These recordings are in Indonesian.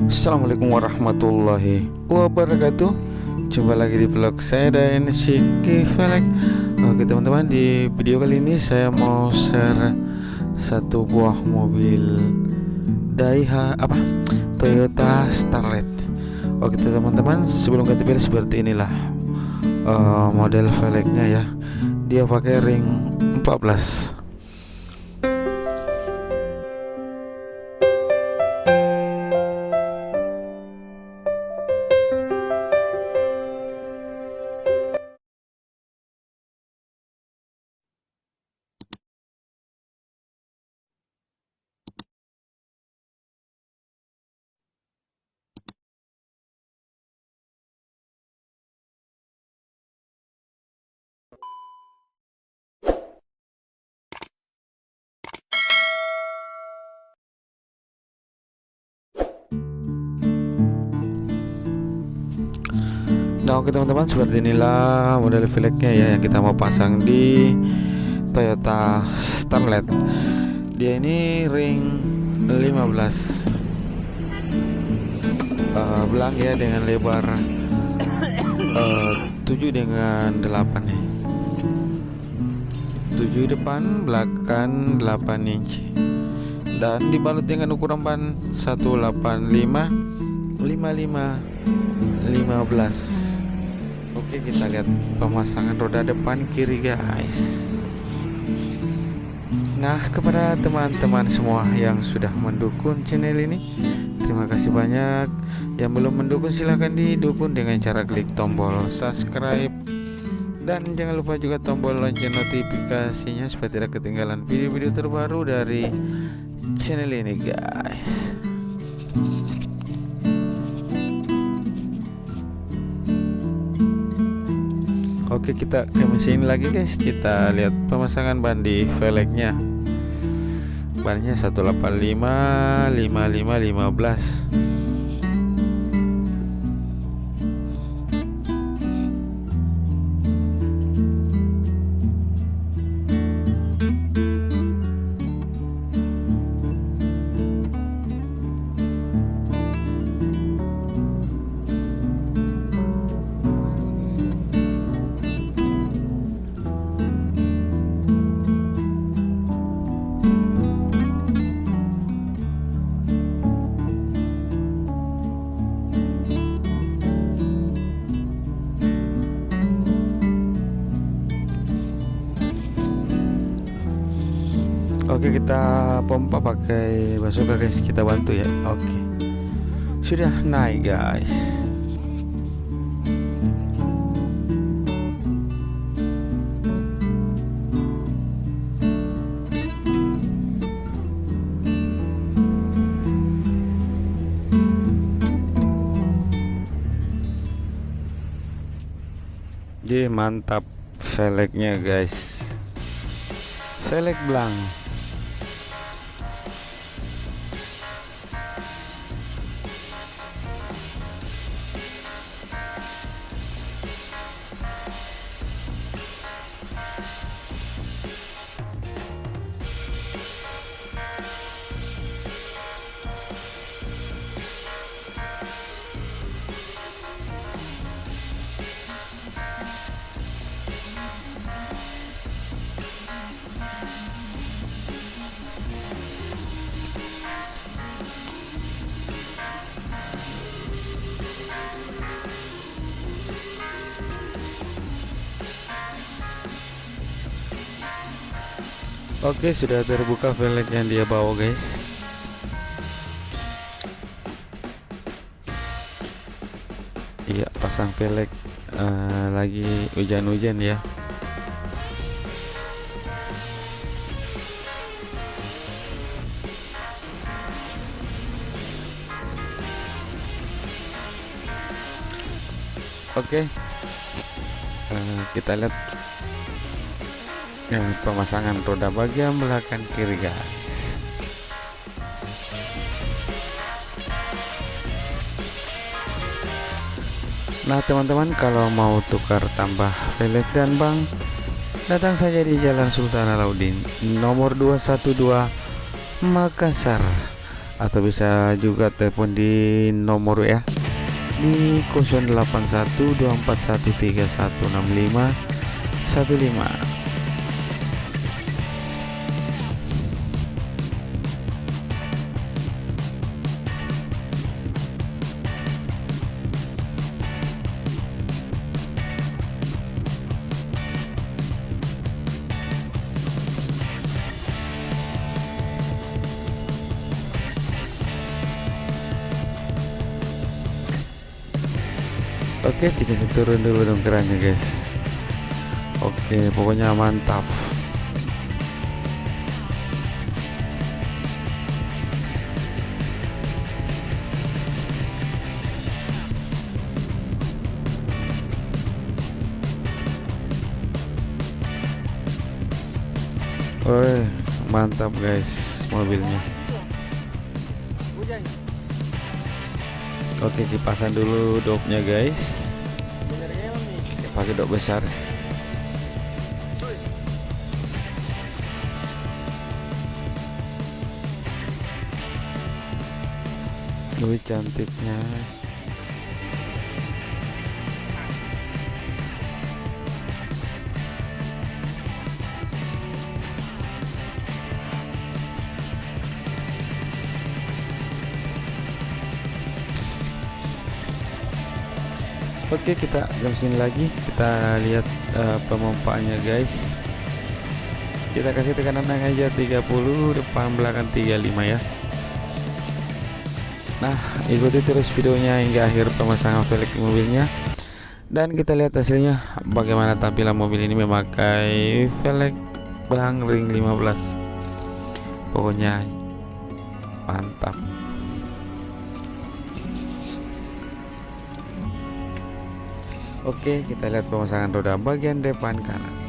Assalamualaikum warahmatullahi wabarakatuh. Jumpa lagi di vlog saya dan Siki Velek. Oke teman-teman, di video kali ini saya mau share satu buah mobil Toyota Starlet. Oke teman-teman, sebelum ganti pilih seperti inilah model velgnya ya. Dia pakai ring 14. Nah oke teman-teman, seperti inilah model velgnya ya yang kita mau pasang di Toyota Starlet. Dia ini ring 15 belang ya, dengan lebar 7 dengan 8 nih. 7 depan, belakang 8 inci, dan dibalut dengan ukuran ban 185 55 15. Oke, kita lihat pemasangan roda depan kiri guys. Nah, kepada teman-teman semua yang sudah mendukung channel ini, terima kasih banyak. Yang belum mendukung silahkan didukung dengan cara klik tombol subscribe, dan jangan lupa juga tombol lonceng notifikasinya supaya tidak ketinggalan video-video terbaru dari channel ini guys. Oke, kita ke mesin lagi guys. Kita lihat pemasangan ban di velgnya. Bannya 185 55 15. Oke, kita pompa pakai bazooka guys, kita bantu ya. Oke, sudah naik guys. Jadi mantap velgnya guys, velg belang. Oke, sudah terbuka velg yang dia bawa guys. Iya, pasang velg lagi hujan-hujan ya. Oke, kita lihat pemasangan roda bagian belakang kiri guys. Nah teman-teman, kalau mau tukar tambah velg dan bang, datang saja di Jalan Sultan Alauddin nomor 212 Makassar. atau bisa juga telepon di nomor ya di 081241316515. Oke, dikasih turun dulu dong kerannya guys. Oke, pokoknya mantap. Woi, mantap guys mobilnya. Oke, dipasang dulu dopnya guys. Pakai dop besar. Wih, cantiknya. Oke, kita jam sini lagi, kita lihat pemompaannya guys. Kita kasih tekanan aja 30, depan belakang 35 ya. Nah, ikuti terus videonya hingga akhir pemasangan velg mobilnya, dan kita lihat hasilnya bagaimana tampilan mobil ini memakai velg belang ring 15. Pokoknya mantap. Oke, kita lihat pemasangan roda bagian depan kanan.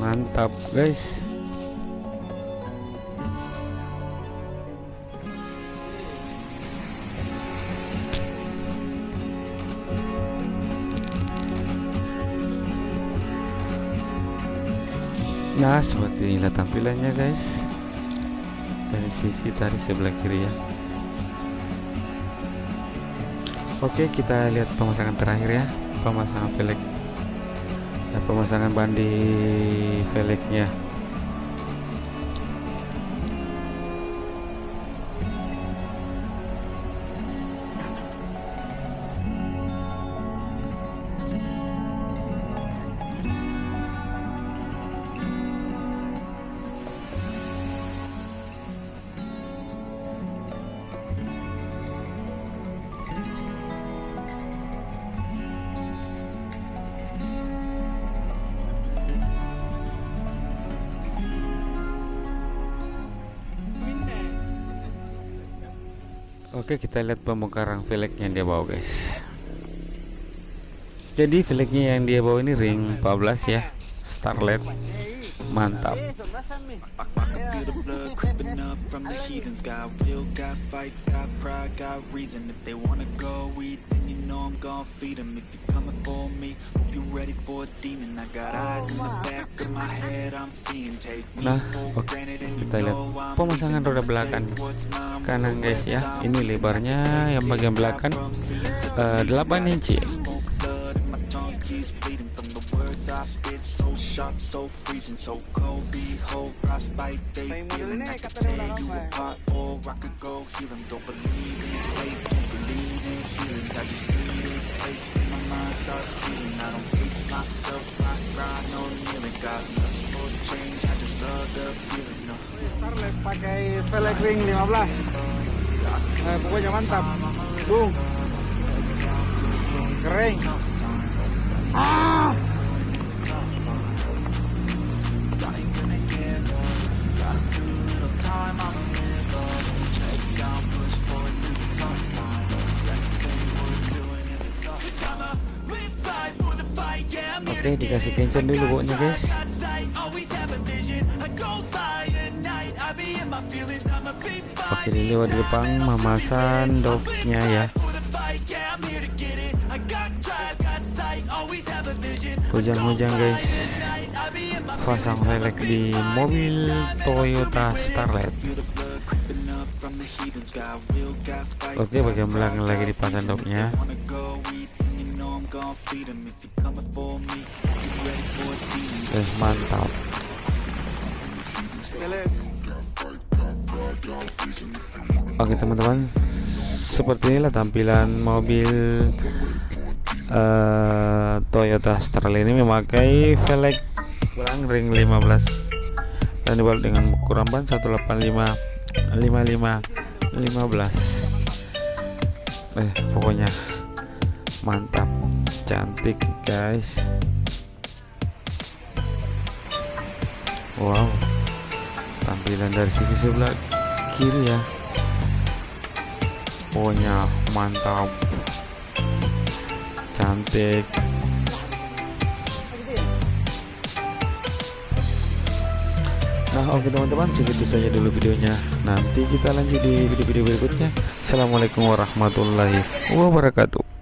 Mantap guys. Nah, seperti inilah tampilannya guys dari sisi tadi sebelah kiri ya. Oke, kita lihat pemasangan terakhir ya, pemasangan velg. Pemasangan ban di velgnya. Oke, kita lihat pembongkaran velg yang dia bawa guys. Jadi velgnya yang dia bawa ini ring 14 ya, Starlet. Mantap. Nah, oke, kita lihat pemasangan roda belakang kanan guys ya. Ini lebarnya yang bagian belakang 8 inci. cold frostbite, they feeling I could tear you apart, or I could go heal them. Don't believe in fate, don't believe in feelings. I just need a place in my mind starts beating. I don't pace myself, I grind on kneeling. Got lust for change, I just love the feeling. No. Starlet pakai velg ring 15. Pokoknya mantap. Boom. Kering. Oke, dikasih kencang dulu pokoknya guys. Pakai lewat di depan memasan dopnya ya. Hujan-hujan guys, pasang velg di mobil Toyota Starlet. Oke, bagian belakang lagi dipasang dopnya. Mantap. Oke teman-teman, seperti inilah tampilan mobil Toyota Starlet ini memakai velg belakang ring 15 dan dibalut dengan ukuran ban 185/55/15. Pokoknya mantap, cantik guys. Wow, tampilan dari sisi sebelah kiri ya, pokoknya mantap, cantik. Nah oke teman-teman, segitu saja dulu videonya. Nanti kita lanjut di video-video berikutnya. Assalamualaikum warahmatullahi wabarakatuh.